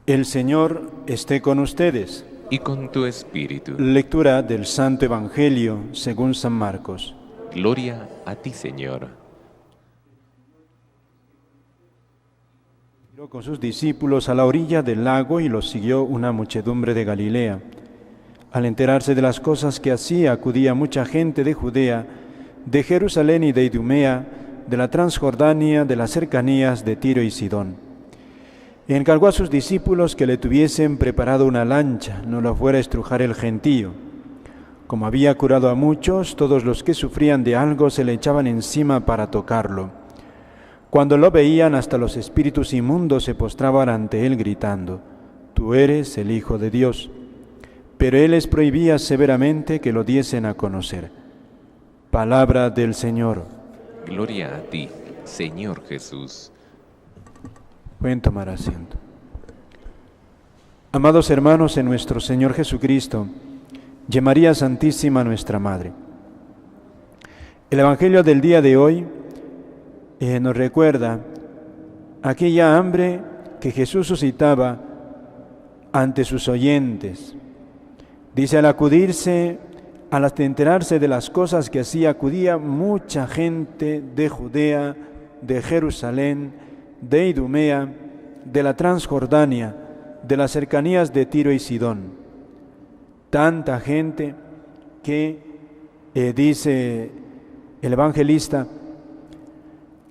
El Señor esté con ustedes. Y con tu espíritu. Lectura del Santo Evangelio según San Marcos. Gloria a ti, Señor. Miró con sus discípulos a la orilla del lago y los siguió una muchedumbre de Galilea. Al enterarse de las cosas que hacía, acudía mucha gente de Judea, de Jerusalén y de Idumea, de la Transjordania, de las cercanías de Tiro y Sidón. Y encargó a sus discípulos que le tuviesen preparado una lancha, no la fuera a estrujar el gentío. Como había curado a muchos, todos los que sufrían de algo se le echaban encima para tocarlo. Cuando lo veían, hasta los espíritus inmundos se postraban ante él gritando: «Tú eres el Hijo de Dios». Pero él les prohibía severamente que lo diesen a conocer. Palabra del Señor. Gloria a ti, Señor Jesús. Pueden tomar asiento. Amados hermanos en nuestro Señor Jesucristo, y María Santísima nuestra Madre. El Evangelio del día de hoy nos recuerda aquella hambre que Jesús suscitaba ante sus oyentes. Dice, al acudirse, al enterarse de las cosas que hacía, acudía mucha gente de Judea, de Jerusalén, de Idumea, de la Transjordania, de las cercanías de Tiro y Sidón. Tanta gente que dice el evangelista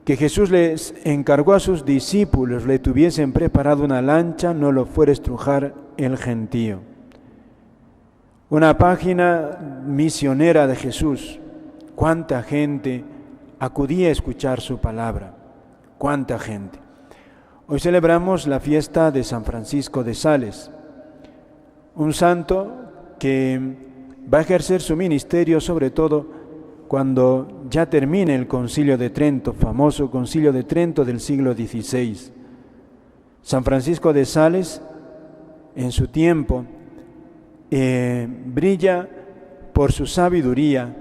que Jesús les encargó a sus discípulos le tuviesen preparado una lancha, no lo fuera a estrujar el gentío. Una página misionera de Jesús. Cuánta gente acudía a escuchar su palabra. Cuánta gente. Hoy celebramos la fiesta de San Francisco de Sales, un santo que va a ejercer su ministerio sobre todo cuando ya termine el Concilio de Trento, famoso Concilio de Trento del siglo XVI. San Francisco de Sales, en su tiempo, brilla por su sabiduría,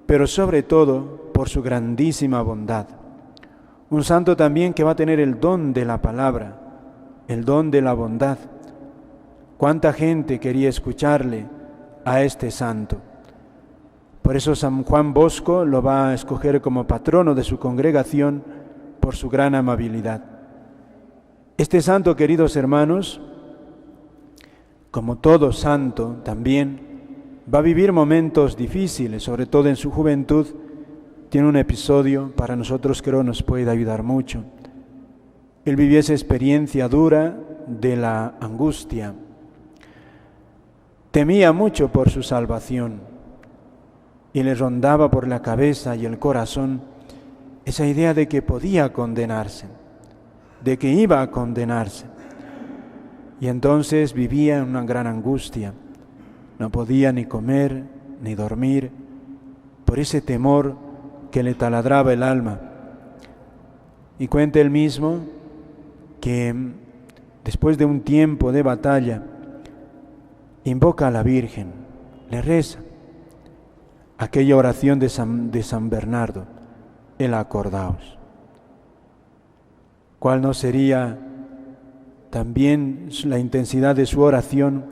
pero sobre todo por su grandísima bondad. Un santo también que va a tener el don de la palabra, el don de la bondad. Cuánta gente quería escucharle a este santo. Por eso San Juan Bosco lo va a escoger como patrono de su congregación por su gran amabilidad. Este santo, queridos hermanos, como todo santo también, va a vivir momentos difíciles, sobre todo en su juventud. Tiene un episodio, para nosotros creo nos puede ayudar mucho. Él vivió esa experiencia dura de la angustia. Temía mucho por su salvación y le rondaba por la cabeza y el corazón esa idea de que podía condenarse, de que iba a condenarse. Y entonces vivía en una gran angustia. No podía ni comer ni dormir por ese temor que le taladraba el alma. Y cuenta él mismo que después de un tiempo de batalla, invoca a la Virgen, le reza aquella oración de San Bernardo, el acordaos. ¿Cuál no sería también la intensidad de su oración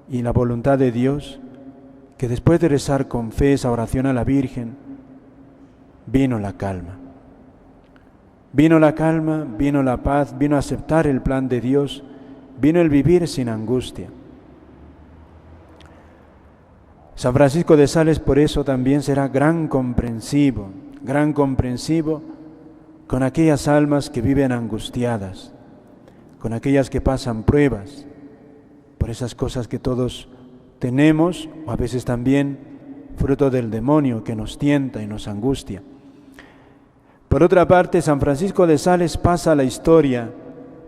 y la voluntad de Dios, que después de rezar con fe esa oración a la Virgen, vino la calma? Vino la calma, vino la paz, vino a aceptar el plan de Dios, vino el vivir sin angustia. San Francisco de Sales por eso también será gran comprensivo con aquellas almas que viven angustiadas, con aquellas que pasan pruebas, por esas cosas que todos tenemos, o a veces también fruto del demonio que nos tienta y nos angustia. Por otra parte, San Francisco de Sales pasa a la historia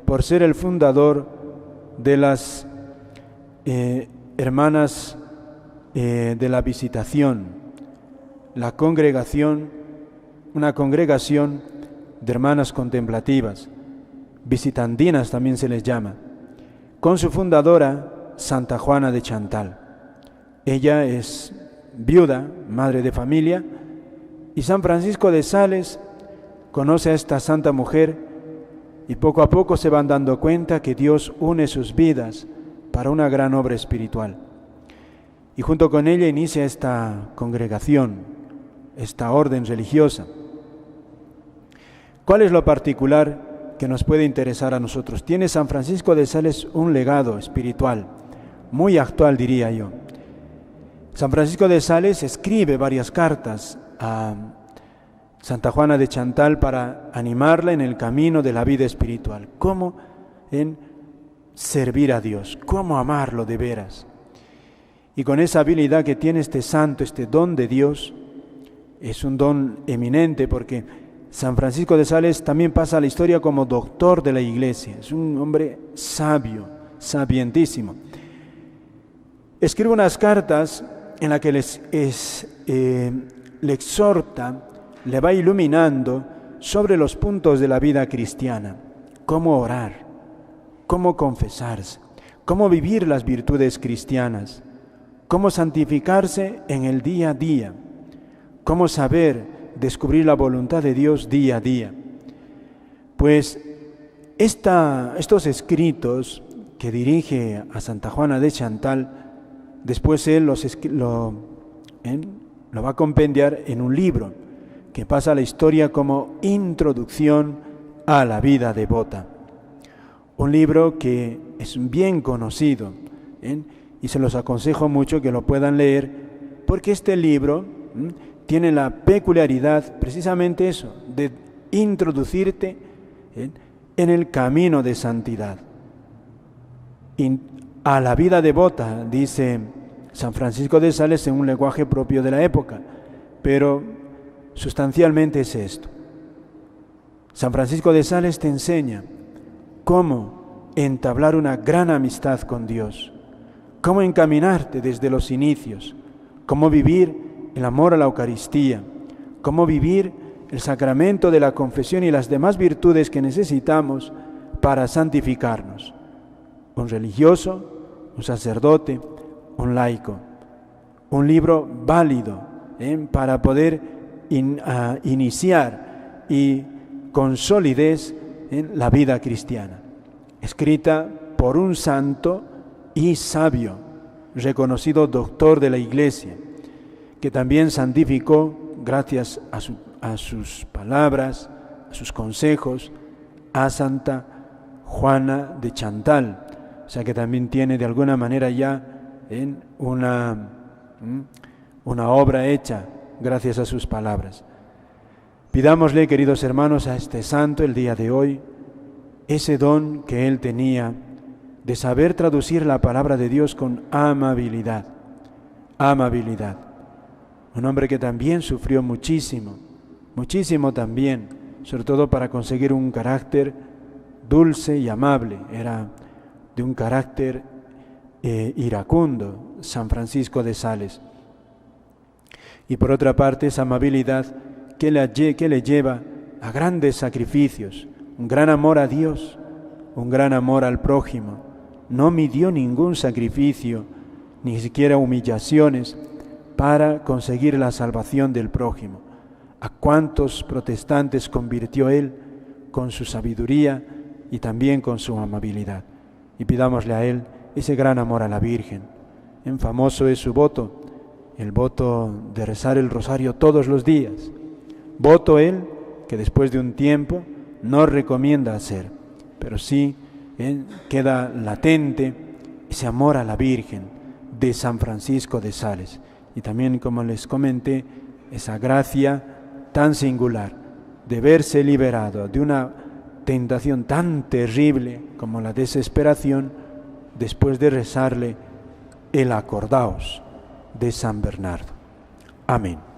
por ser el fundador de las hermanas de la Visitación, la congregación, una congregación de hermanas contemplativas, visitandinas también se les llama, con su fundadora, Santa Juana de Chantal. Ella es viuda, madre de familia, y San Francisco de Sales conoce a esta santa mujer y poco a poco se van dando cuenta que Dios une sus vidas para una gran obra espiritual. Y junto con ella inicia esta congregación, esta orden religiosa. ¿Cuál es lo particular que nos puede interesar a nosotros? Tiene San Francisco de Sales un legado espiritual, muy actual diría yo. San Francisco de Sales escribe varias cartas a Santa Juana de Chantal para animarla en el camino de la vida espiritual. ¿Cómo en servir a Dios? ¿Cómo amarlo de veras? Y con esa habilidad que tiene este santo, este don de Dios, es un don eminente porque San Francisco de Sales también pasa a la historia como doctor de la Iglesia. Es un hombre sabio, sapientísimo. Escribe unas cartas en las que le exhorta, le va iluminando sobre los puntos de la vida cristiana. Cómo orar, cómo confesarse, cómo vivir las virtudes cristianas, cómo santificarse en el día a día, cómo saber descubrir la voluntad de Dios día a día. Pues estos escritos que dirige a Santa Juana de Chantal, después él lo va a compendiar en un libro que pasa a la historia como Introducción a la vida devota. Un libro que es bien conocido, y se los aconsejo mucho que lo puedan leer, porque este libro tiene la peculiaridad, precisamente eso, de introducirte en el camino de santidad. A la vida devota, dice San Francisco de Sales en un lenguaje propio de la época, pero sustancialmente es esto. San Francisco de Sales te enseña cómo entablar una gran amistad con Dios, cómo encaminarte desde los inicios, cómo vivir el amor a la Eucaristía, cómo vivir el sacramento de la confesión y las demás virtudes que necesitamos para santificarnos. Un religioso, un sacerdote, un laico. Un libro válido para poder iniciar y con solidez la vida cristiana. Escrita por un santo y sabio, reconocido doctor de la Iglesia, que también santificó, gracias a sus palabras, a sus consejos, a Santa Juana de Chantal. O sea que también tiene de alguna manera ya una obra hecha gracias a sus palabras. Pidámosle, queridos hermanos, a este santo el día de hoy, ese don que él tenía de saber traducir la palabra de Dios con amabilidad. Amabilidad. Un hombre que también sufrió muchísimo, muchísimo también, sobre todo para conseguir un carácter dulce y amable. Era de un carácter iracundo, San Francisco de Sales. Y por otra parte, esa amabilidad que le lleva a grandes sacrificios, un gran amor a Dios, un gran amor al prójimo. No midió ningún sacrificio, ni siquiera humillaciones, para conseguir la salvación del prójimo. ¿A cuántos protestantes convirtió él con su sabiduría y también con su amabilidad? Y pidámosle a él ese gran amor a la Virgen. En famoso es su voto, el voto de rezar el rosario todos los días. Voto él que después de un tiempo no recomienda hacer, pero sí queda latente ese amor a la Virgen de San Francisco de Sales. Y también, como les comenté, esa gracia tan singular de verse liberado de una tentación tan terrible como la desesperación después de rezarle el acordaos de San Bernardo. Amén.